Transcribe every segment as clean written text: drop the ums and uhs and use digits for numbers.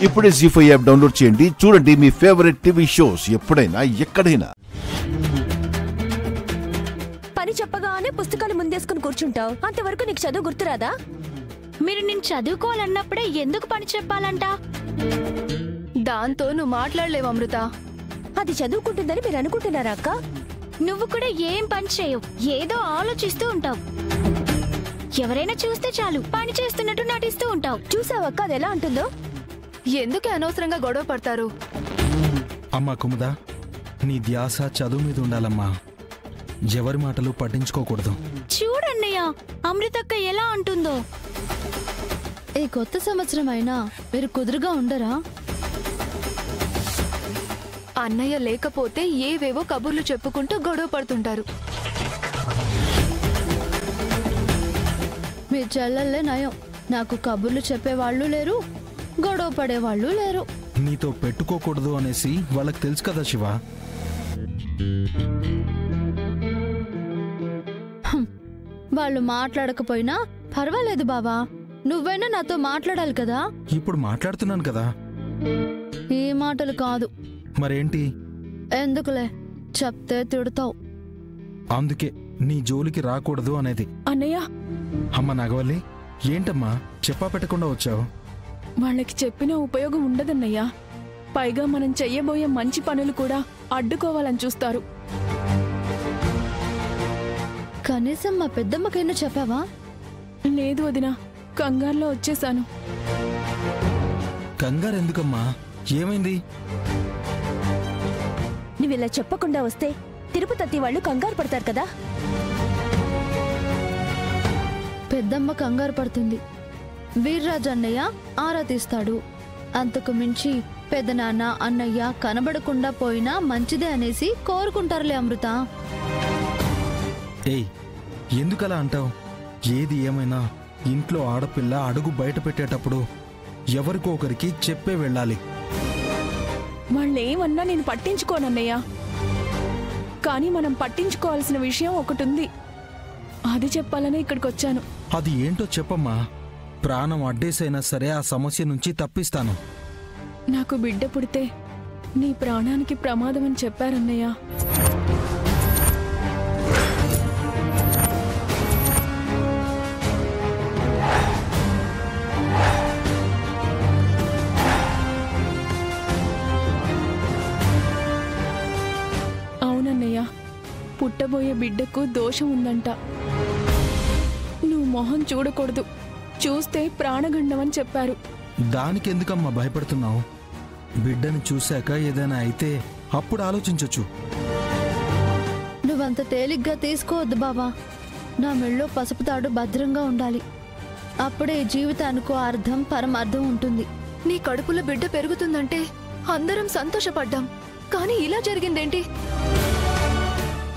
ఇప్పుడే జీ5 app download చేయండి. చూడండి మీ ఫేవరెట్ టీవీ షోస్ ఎప్పుడైనా ఎక్కడైనా. పని చెప్పగానే పుస్తకాలు ముందేసుకుని కూర్చుంటావు. అంతవరకు నీకు చదువు గుర్తురాదా? మీరు నేను చదువుకోవాలన్నప్పుడే ఎందుకు పని చెప్పాలంట? దాంతో నువ్వు మాట్లాడలేవు అమృత. అది చదువుకుంటుందని మీరు అనుకుంటున్నారా అక్క? నువ్వు కూడా ఏం పని చేయవు, ఏదో ఆలోచిస్తూ ఉంటావు. ఎవరైనా చూస్తే చాలు పని చేస్తున్నట్టు నటిస్తూ ఉంటావు. చూసావక్క అది ఎలా అంటుందో? ఎందుకు అనవసరంగా గొడవ పడతారు? అమ్మా కుముదా, నీ ధ్యాస చదువు మీద ఉండాలమ్మా. ఎవరి మాటలు పట్టించుకోకూడదు. చూడన్నయ్య, అమృతక్క ఎలా అంటుందో. ఈ కొత్త సంవత్సరం అయినా మీరు కుదురుగా ఉండరా? అన్నయ్య లేకపోతే ఏవేవో కబుర్లు చెప్పుకుంటూ గొడవ పడుతుంటారు. మీ చెల్లెల్లే నయం. నాకు కబుర్లు చెప్పేవాళ్ళు లేరు, గొడవ పడేవాళ్ళు లేరు. నీతో పెట్టుకోకూడదు అనేసి వాళ్ళకి తెలుసు కదా శివ. వాళ్ళు మాట్లాడకపోయినా పర్వాలేదు బావా, నువ్వైనా నాతో మాట్లాడాలి కదా. ఇప్పుడు మాట్లాడుతున్నాను కదా. ఈ మాటలు కాదు. మరేంటి? ఎందుకులే, చెప్తే తిడతావు. అందుకే నీ జోలికి రాకూడదు అనేది. అన్నయ్య, అమ్మ నాగవల్లి, ఏంటమ్మా చెప్పా పెట్టకుండా వచ్చావు? వాళ్ళకి చెప్పిన ఉపయోగం ఉండదన్నయ్యా. పైగా మనం చెయ్యబోయే మంచి పనులు కూడా అడ్డుకోవాలని చూస్తారు. కనీసం మా పెద్దమ్మకైనా చెప్పావా? లేదు వదినా, కంగారులో వచ్చేశాను. కంగారు ఎందుకమ్మా? ఏమైంది? నువ్విలా చెప్పకుండా వస్తే తిరుపతి వాళ్ళు కంగారు పడతారు కదా. పెద్దమ్మ కంగారు పడుతుంది. వీర్రాజు అన్నయ్య ఆరా తీస్తాడు. అంతకు మించి పెద్దనాన్న అన్నయ్య కనబడకుండా పోయినా మంచిదే అనేసి కోరుకుంటారులే అమృత. ఏయ్, ఎందుకలా అంటావు? ఏది ఏమైనా ఇంట్లో ఆడపిల్ల అడుగు బయట పెట్టేటప్పుడు ఎవరికో ఒకరికి చెప్పే వెళ్ళాలి. వాళ్ళేమన్నా నేను పట్టించుకోనన్నయ్యా. కానీ మనం పట్టించుకోవాల్సిన విషయం ఒకటుంది. అది చెప్పాలనే ఇక్కడికొచ్చాను. అది ఏంటో చెప్పమ్మా. ప్రాణం అడ్డేసైనా సరే ఆ సమస్య నుంచి తప్పిస్తాను. నాకు బిడ్డ పుడితే నీ ప్రాణానికి ప్రమాదం అని చెప్పారన్నయ్యా. అవునన్నయ్య, పుట్టబోయే బిడ్డకు దోషం ఉందంట. నువ్వు మొహం చూడకూడదు, చూస్తే ప్రాణగండం చెప్పారు. దానికెందుకమ్మా భయపడుతున్నావు? బిడ్డని చూశాక ఏదైనా అయితే అప్పుడు ఆలోచించొచ్చు. నువ్వంత తేలిగ్గా తీసుకోవద్దు బావా. నా మెళ్ళో పసుపు తాడు భద్రంగా ఉండాలి. అప్పుడే జీవితానికో అర్థం పరమార్థం ఉంటుంది. నీ కడుపులో బిడ్డ పెరుగుతుందంటే అందరం సంతోషపడ్డాం. కానీ ఇలా జరిగిందేంటి?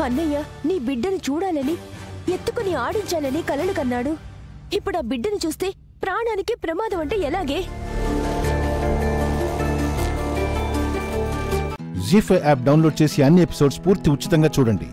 అన్నయ్య నీ బిడ్డని చూడాలని, ఎత్తుకుని ఆడించాలని కలలు కన్నాడు. ఇప్పుడు ఆ బిడ్డని చూస్తే ప్రాణానికి ప్రమాదం అంటే ఎలాగే? జీ5 యాప్ డౌన్లోడ్ చేసి అన్ని ఎపిసోడ్స్ పూర్తి ఉచితంగా చూడండి.